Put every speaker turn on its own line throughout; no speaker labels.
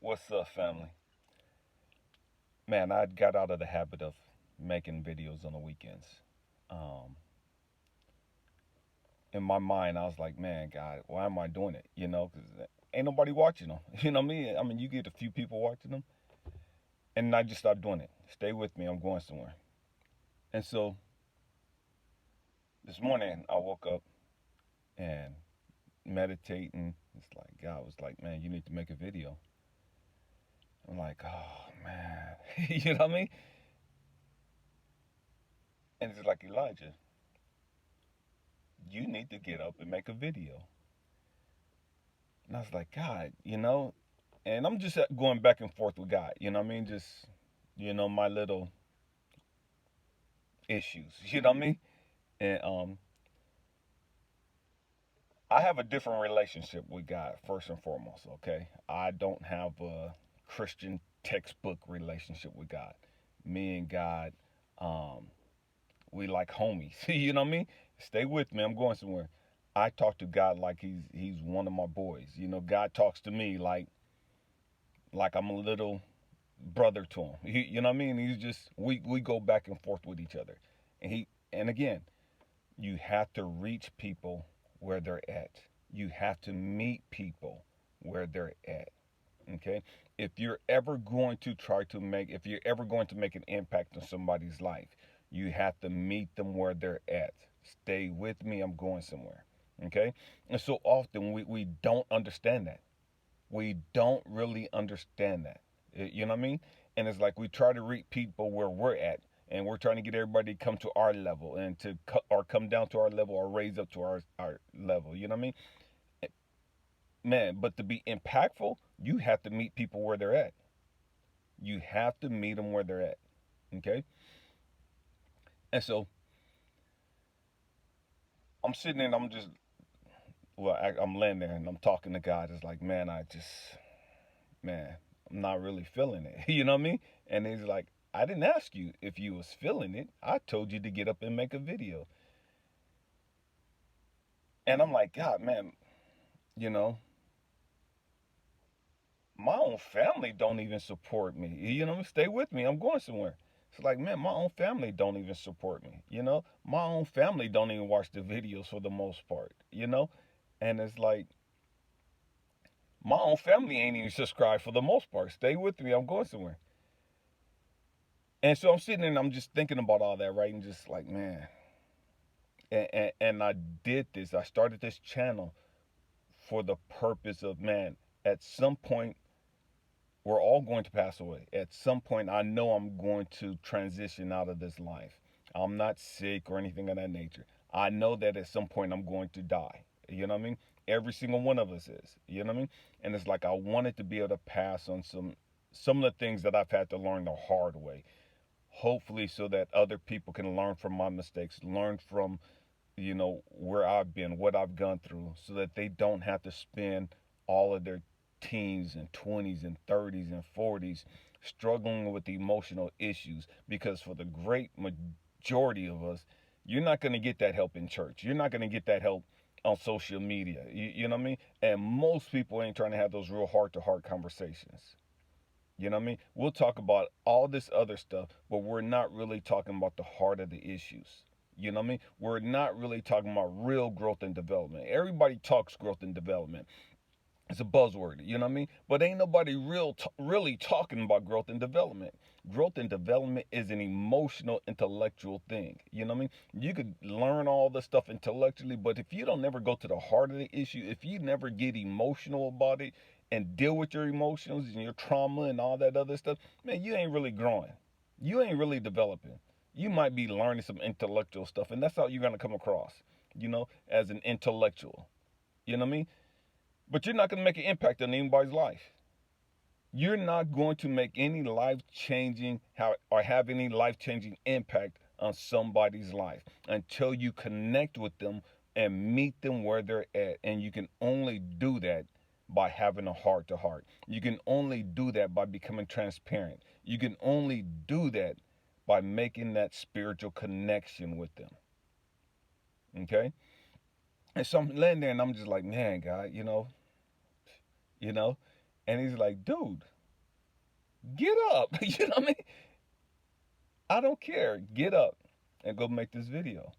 What's up, family? Man, I got out of the habit of making videos on the weekends. Um, in my mind, I was like, man, God, why am I doing it? Because ain't nobody watching them. You know me? I mean, you get a few people watching them, and I just stopped doing it. Stay with me. I'm going somewhere. And so this morning, I woke up and meditating. It's like God was like, man, you need to make a video. I'm like, oh man, you know what I mean? And it's like Elijah, you need to get up and make a video. And I was like, God, and I'm just going back and forth with God, you know what I mean? Just, my little issues, you know what I mean? And I have a different relationship with God, first and foremost, okay? I don't have a Christian textbook relationship with God. Me and God, um, we like homies, you know what I mean? Stay with me, I'm going somewhere. I talk to God like he's one of my boys. God talks to me like I'm a little brother to him. You know what I mean? He's just we go back and forth with each other. And again, you have to reach people where they're at. You have to meet people where they're at. Okay? If you're ever going to make an impact on somebody's life, you have to meet them where they're at. Stay with me, I'm going somewhere. Okay? And so often we don't understand that. We don't really understand that. You know what I mean? And it's like we try to reach people where we're at, and we're trying to get everybody to come to our level and or come down to our level or raise up to our level. You know what I mean? Man, but to be impactful, you have to meet people where they're at. You have to meet them where they're at. Okay? And so I'm sitting there and I'm laying there and I'm talking to God. It's like, man, man, I'm not really feeling it. You know what I mean? And he's like, I didn't ask you if you was feeling it. I told you to get up and make a video. And I'm like, God, man, you know, my own family don't even support me. Stay with me. I'm going somewhere. It's like, man, my own family don't even support me. My own family don't even watch the videos for the most part. And it's like, my own family ain't even subscribed for the most part. Stay with me. I'm going somewhere. And so I'm sitting there and I'm just thinking about all that, right? And just like, man, and I did this. I started this channel for the purpose of, man, at some point we're all going to pass away. At some point, I know I'm going to transition out of this life. I'm not sick or anything of that nature. I know that at some point I'm going to die. You know what I mean? Every single one of us is. You know what I mean? And it's like I wanted to be able to pass on some of the things that I've had to learn the hard way. Hopefully, so that other people can learn from my mistakes, learn from where I've been, what I've gone through, so that they don't have to spend all of their teens and 20s and 30s and 40s struggling with emotional issues. Because for the great majority of us, you're not going to get that help in church. You're not going to get that help on social media. You know what I mean? And most people ain't trying to have those real heart to heart conversations. You know what I mean? We'll talk about all this other stuff, but we're not really talking about the heart of the issues. You know what I mean? We're not really talking about real growth and development. Everybody talks growth and development. It's a buzzword, you know what I mean? But ain't nobody really talking about growth and development. Growth and development is an emotional, intellectual thing. You know what I mean? You could learn all this stuff intellectually, but if you don't never go to the heart of the issue, if you never get emotional about it and deal with your emotions and your trauma and all that other stuff, man, you ain't really growing. You ain't really developing. You might be learning some intellectual stuff, and that's how you're gonna come across, as an intellectual. You know what I mean? But you're not going to make an impact on anybody's life. You're not going to make any life changing or have any life changing impact on somebody's life until you connect with them and meet them where they're at. And you can only do that by having a heart to heart. You can only do that by becoming transparent. You can only do that by making that spiritual connection with them. Okay? And so I'm laying there and I'm just like, man, God, you know. And he's like, dude, Get up. You know what I mean? I don't care. Get up and go make this video.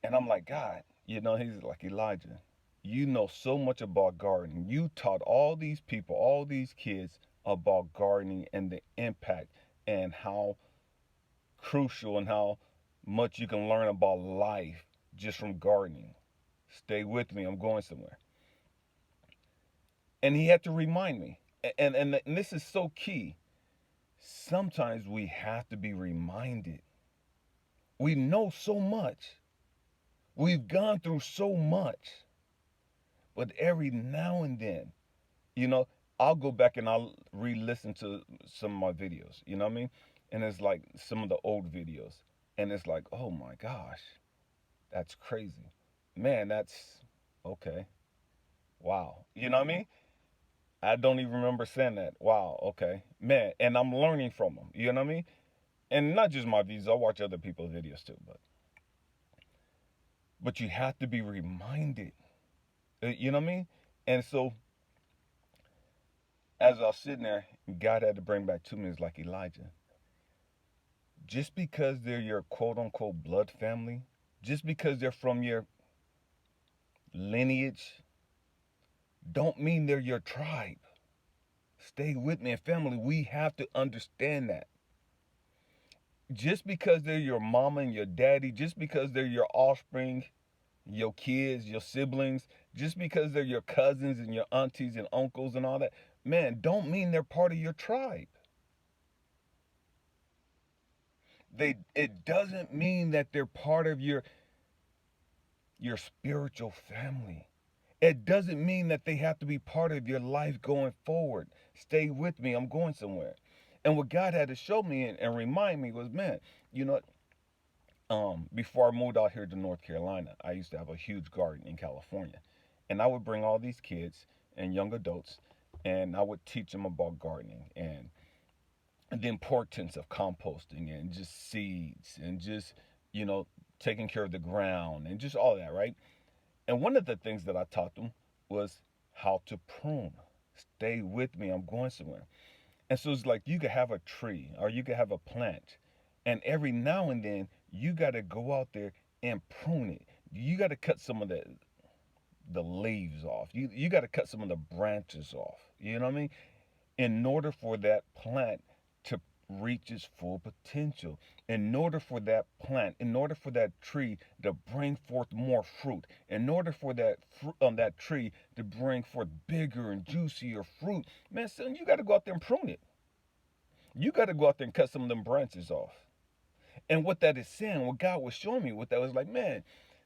And I'm like, God, he's like, Elijah, you know so much about gardening. You taught all these people, all these kids about gardening and the impact and how crucial and how much you can learn about life just from gardening. Stay with me. I'm going somewhere. And he had to remind me. And this is so key. Sometimes we have to be reminded. We know so much. We've gone through so much. But every now and then, you know, I'll go back and I'll re-listen to some of my videos. You know what I mean? And it's like some of the old videos, and it's like, oh my gosh, that's crazy, man. That's okay. Wow. You know what I mean? I don't even remember saying that. Wow. Okay, man. And I'm learning from them. You know what I mean? And not just my videos. I watch other people's videos too. But you have to be reminded. You know what I mean? And so as I was sitting there, God had to bring back to me is like, Elijah, just because they're your quote unquote blood family, just because they're from your lineage, don't mean they're your tribe. Stay with me. And family, we have to understand that. Just because they're your mama and your daddy, just because they're your offspring, your kids, your siblings, just because they're your cousins and your aunties and uncles and all that, man, don't mean they're part of your tribe. It doesn't mean that they're part of your spiritual family. It doesn't mean that they have to be part of your life going forward. Stay with me. I'm going somewhere. And what God had to show me and remind me was, man, you know, before I moved out here to North Carolina, I used to have a huge garden in California. And I would bring all these kids and young adults, and I would teach them about gardening and the importance of composting and just seeds and just, you know, taking care of the ground and just all that, right? And one of the things that I taught them was how to prune. Stay with me, I'm going somewhere. And so it's like you could have a tree or you could have a plant, and every now and then you got to go out there and prune it. You got to cut some of the leaves off. You got to cut some of the branches off. You know what I mean? In order for that plant to reach its full potential, in order for that plant, in order for that tree to bring forth more fruit, in order for that tree to bring forth bigger and juicier fruit, man, son, you got to go out there and prune it. You got to go out there and cut some of them branches off. And what that is saying, what God was showing me, what that was like, man,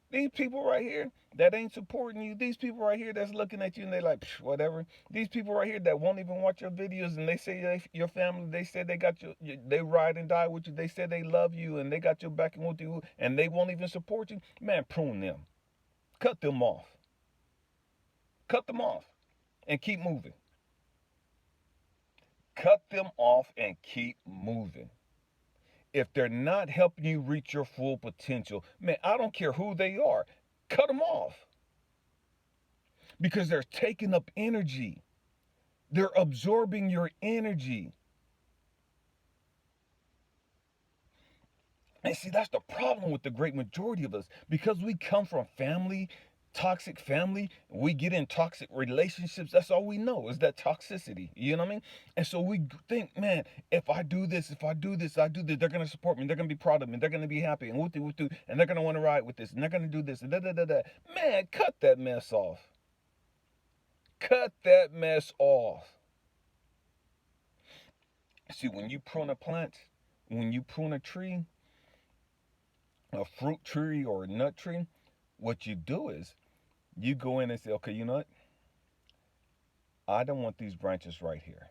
these people right here that ain't supporting you, these people right here that's looking at you and they like, whatever. These people right here that won't even watch your videos and they say your family, they said they got you, they ride and die with you. They said they love you and they got your back and with you and they won't even support you. Man, prune them. Cut them off. Cut them off and keep moving. Cut them off and keep moving. If they're not helping you reach your full potential, man, I don't care who they are. Cut them off because they're taking up energy. They're absorbing your energy. And see, that's the problem with the great majority of us because we come from family, toxic family. We get in toxic relationships. That's all we know is that toxicity. You know what I mean? And so we think, man, if I do this, if I do this, I do this, they're going to support me. They're going to be proud of me. They're going to be happy. And woo-doo, and they're going to want to ride with this. And they're going to do this. And da, da, da, da. Man, cut that mess off. Cut that mess off. See, when you prune a plant, when you prune a tree, a fruit tree or a nut tree, what you do is you go in and say, okay, you know what? I don't want these branches right here.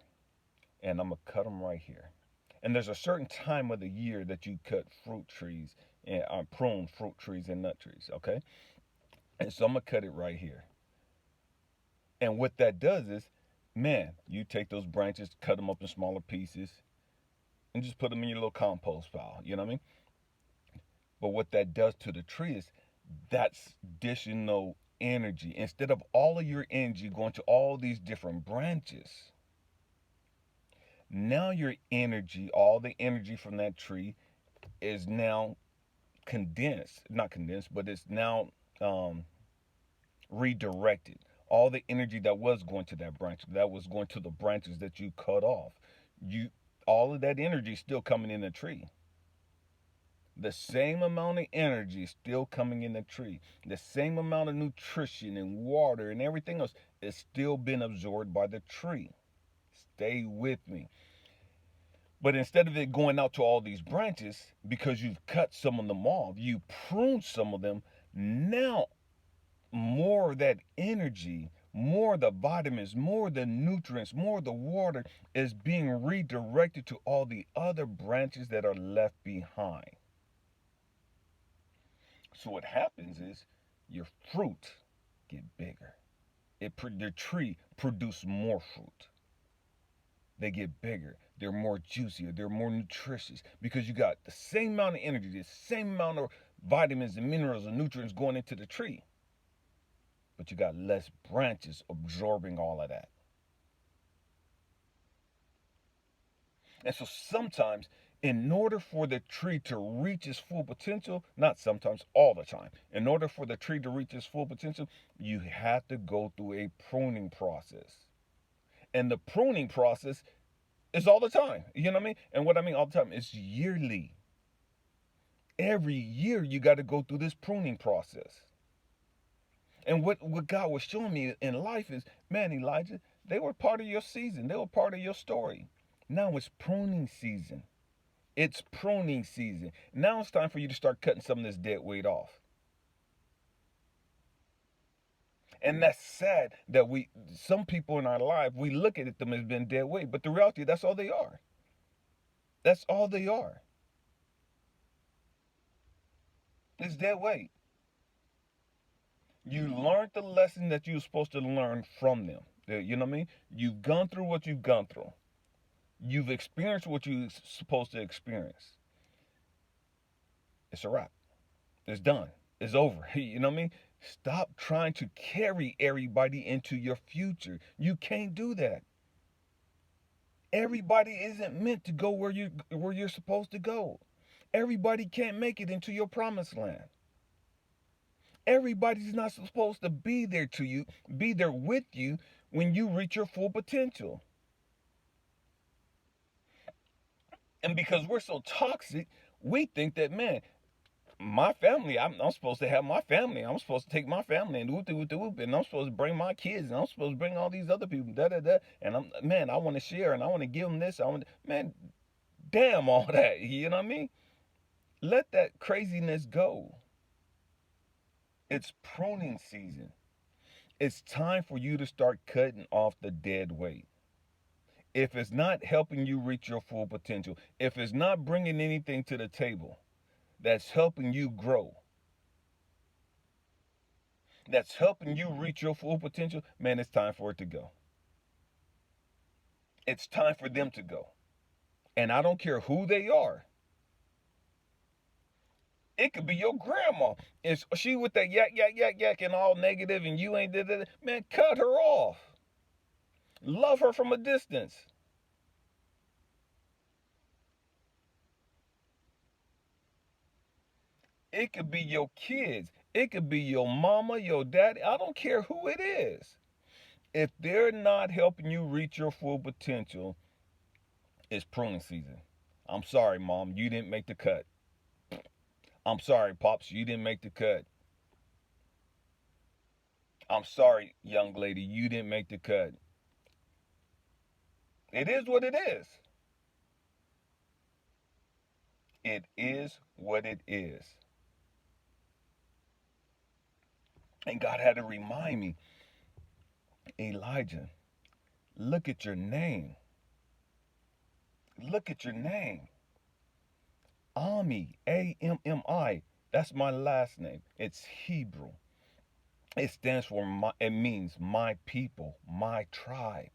And I'm going to cut them right here. And there's a certain time of the year that you cut fruit trees and prune fruit trees and nut trees, okay? And so I'm going to cut it right here. And what that does is, man, you take those branches, cut them up in smaller pieces, and just put them in your little compost pile. You know what I mean? But what that does to the tree is that's additional energy, instead of all of your energy going to all these different branches, now your energy, all the energy from that tree, is now condensed, not condensed, but it's now um, redirected. All the energy that was going to that branch, that was going to the branches that you cut off, you all of that energy is still coming in the tree. The same amount of energy is still coming in the tree. The same amount of nutrition and water and everything else is still being absorbed by the tree. Stay with me. But instead of it going out to all these branches, because you've cut some of them off, you pruned some of them, now more of that energy, more of the vitamins, more of the nutrients, more of the water is being redirected to all the other branches that are left behind. So what happens is your fruit get bigger. The tree produce more fruit. They get bigger. They're more juicier. They're more nutritious because you got the same amount of energy, the same amount of vitamins and minerals and nutrients going into the tree, but you got less branches absorbing all of that. And so sometimes, in order for the tree to reach its full potential, not sometimes, all the time, in order for the tree to reach its full potential, you have to go through a pruning process. And the pruning process is all the time. You know what I mean? And what I mean all the time is yearly. Every year you got to go through this pruning process. And what God was showing me in life is, man, Elijah, they were part of your season. They were part of your story. Now it's pruning season. It's pruning season. Now it's time for you to start cutting some of this dead weight off. And that's sad that some people in our life, we look at them as being dead weight, but the reality, that's all they are. That's all they are. It's dead weight. You learned the lesson that you were supposed to learn from them. You know what I mean? You've gone through what you've gone through. You've experienced what you're supposed to experience. It's a wrap. It's done. It's over. You know what I mean? Stop trying to carry everybody into your future. You can't do that. Everybody isn't meant to go where you're supposed to go. Everybody can't make it into your promised land. Everybody's not supposed to be there with you when you reach your full potential. And because we're so toxic, we think that, man, my family, I'm supposed to have my family. I'm supposed to take my family and whoop, and I'm supposed to bring my kids, and I'm supposed to bring all these other people, da da da. And I want to share, and I want to give them this. Man, damn all that. You know what I mean? Let that craziness go. It's pruning season. It's time for you to start cutting off the dead weight. If it's not helping you reach your full potential, if it's not bringing anything to the table that's helping you grow, that's helping you reach your full potential, man, it's time for it to go. It's time for them to go. And I don't care who they are. It could be your grandma. Is she with that yak, yak, yak, yak and all negative and you ain't did it? Man, cut her off. Love her from a distance. It could be your kids. It could be your mama, your daddy. I don't care who it is. If they're not helping you reach your full potential, it's pruning season. I'm sorry, mom, you didn't make the cut. I'm sorry, pops, you didn't make the cut. I'm sorry, young lady, you didn't make the cut. It is what it is. It is what it is. And God had to remind me, Elijah, look at your name. Look at your name. Ammi, Ammi. That's my last name. It's Hebrew. It stands for it means my people, my tribe.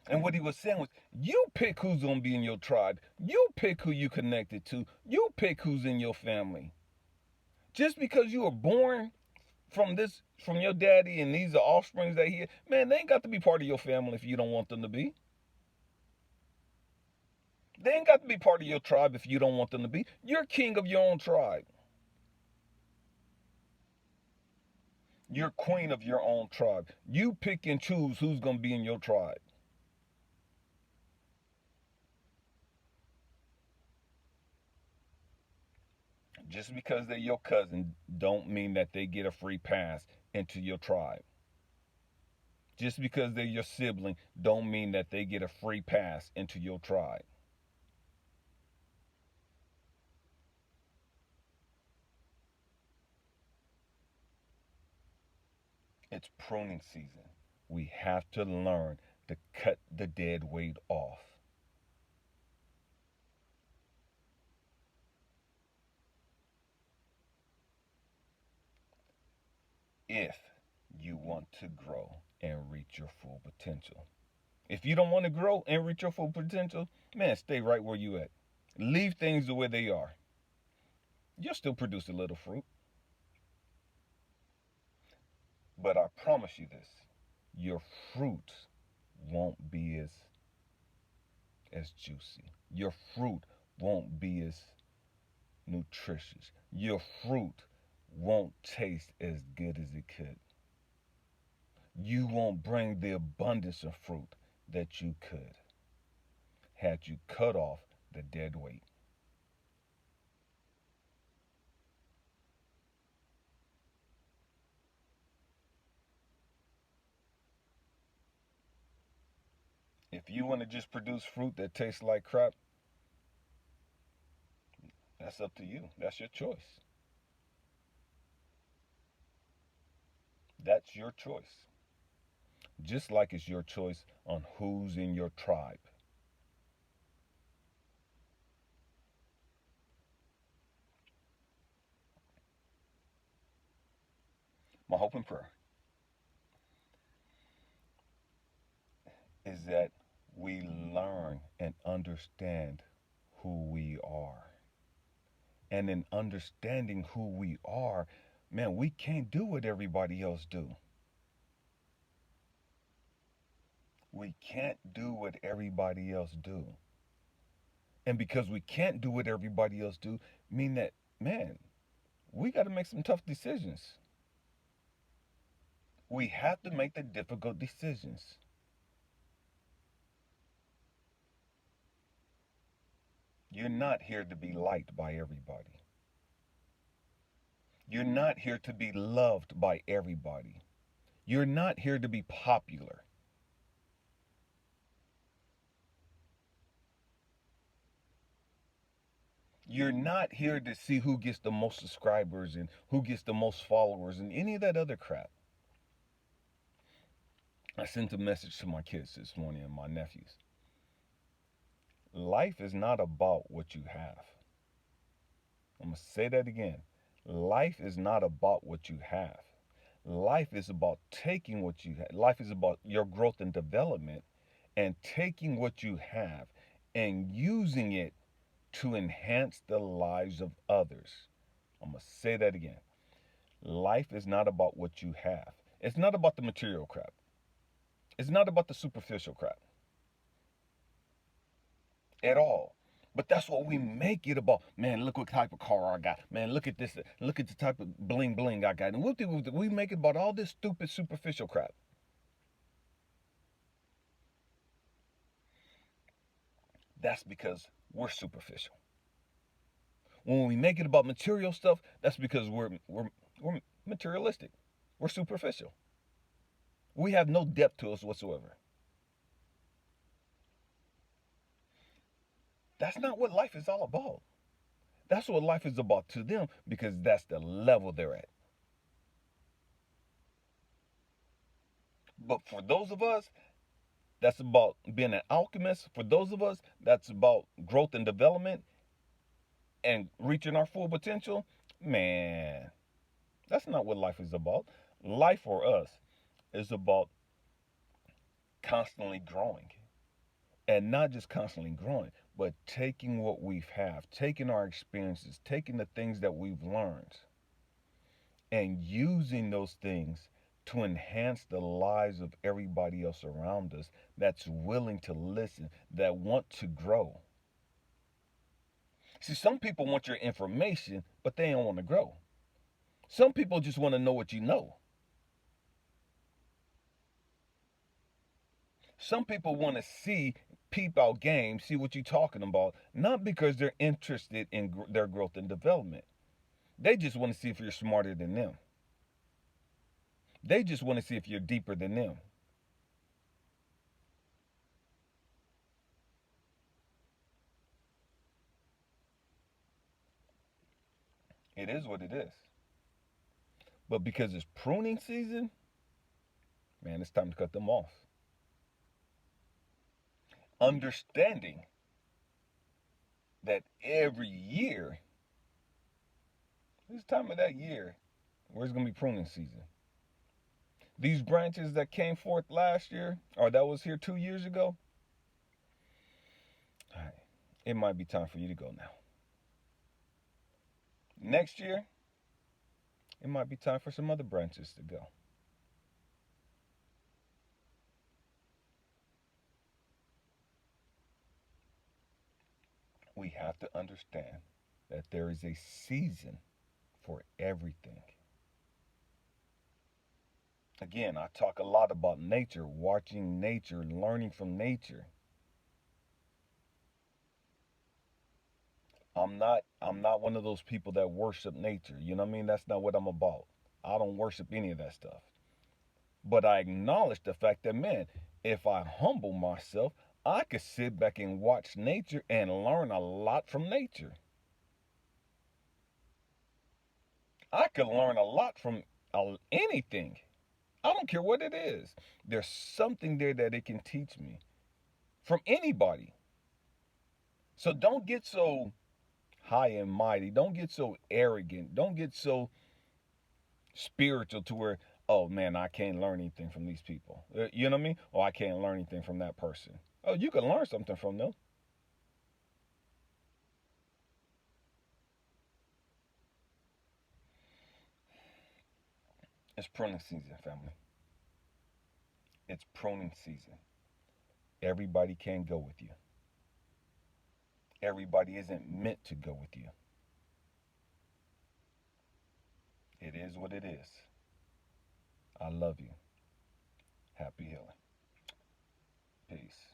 And what he was saying was, you pick who's going to be in your tribe. You pick who you connected to. You pick who's in your family. Just because you were born from your daddy and these are offsprings that he, man, they ain't got to be part of your family if you don't want them to be. They ain't got to be part of your tribe if you don't want them to be. You're king of your own tribe. You're queen of your own tribe. You pick and choose who's going to be in your tribe. Just because they're your cousin don't mean that they get a free pass into your tribe. Just because they're your sibling don't mean that they get a free pass into your tribe. It's pruning season. We have to learn to cut the dead weight off. If you want to grow and reach your full potential. If you don't want to grow and reach your full potential, man, stay right where you at. Leave things the way they are. You'll still produce a little fruit, but I promise you this: your fruit won't be as juicy. Your fruit won't be as nutritious. Your fruit won't taste as good as it could. You won't bring the abundance of fruit that you could had you cut off the dead weight. If you want to just produce fruit that tastes like crap, that's up to you. That's your choice. That's your choice. Just like it's your choice on who's in your tribe. My hope and prayer is that we learn and understand who we are. And in understanding who we are, man, we can't do what everybody else do. We can't do what everybody else do. And because we can't do what everybody else do, mean that, man, we got to make some tough decisions. We have to make the difficult decisions. You're not here to be liked by everybody. You're not here to be loved by everybody. You're not here to be popular. You're not here to see who gets the most subscribers and who gets the most followers and any of that other crap. I sent a message to my kids this morning and my nephews. Life is not about what you have. I'm going to say that again. Life is not about what you have. Life is about taking what you have. Life is about your growth and development and taking what you have and using it to enhance the lives of others. I'm going to say that again. Life is not about what you have. It's not about the material crap. It's not about the superficial crap at all. But that's what we make it about. Man, look what type of car I got. Man, look at this. Look at the type of bling bling I got. And what do we make it about all this stupid superficial crap? That's because we're superficial. When we make it about material stuff, that's because we're materialistic. We're superficial. We have no depth to us whatsoever. That's not what life is all about. That's what life is about to them because that's the level they're at. But for those of us, that's about being an alchemist. For those of us, that's about growth and development and reaching our full potential. Man, that's not what life is about. Life for us is about constantly growing. And not just constantly growing, but taking what we've have, taking our experiences, taking the things that we've learned, and using those things to enhance the lives of everybody else around us that's willing to listen, that want to grow. See, some people want your information, but they don't want to grow. Some people just want to know what you know. Some people want to see, peep out game, see what you're talking about, not because they're interested in their growth and development. They just want to see if you're smarter than them. They just want to see if you're deeper than them. It is what it is. But because it's pruning season, man, it's time to cut them off. Understanding that every year, this time of that year, where it's going to be pruning season. These branches that came forth last year, or that was here 2 years ago, all right, it might be time for you to go now. Next year, it might be time for some other branches to go. We have to understand that there is a season for everything. Again, I talk a lot about nature, watching nature, learning from nature. I'm not one of those people that worship nature. You know what I mean? That's not what I'm about. I don't worship any of that stuff. But I acknowledge the fact that, man, if I humble myself, I could sit back and watch nature and learn a lot from nature. I could learn a lot from anything. I don't care what it is. There's something there that it can teach me from anybody. So don't get so high and mighty. Don't get so arrogant. Don't get so spiritual to where, oh man, I can't learn anything from these people. You know what I mean? Oh, I can't learn anything from that person. Oh, you can learn something from them. It's pruning season, family. It's pruning season. Everybody can't go with you. Everybody isn't meant to go with you. It is what it is. I love you. Happy healing. Peace.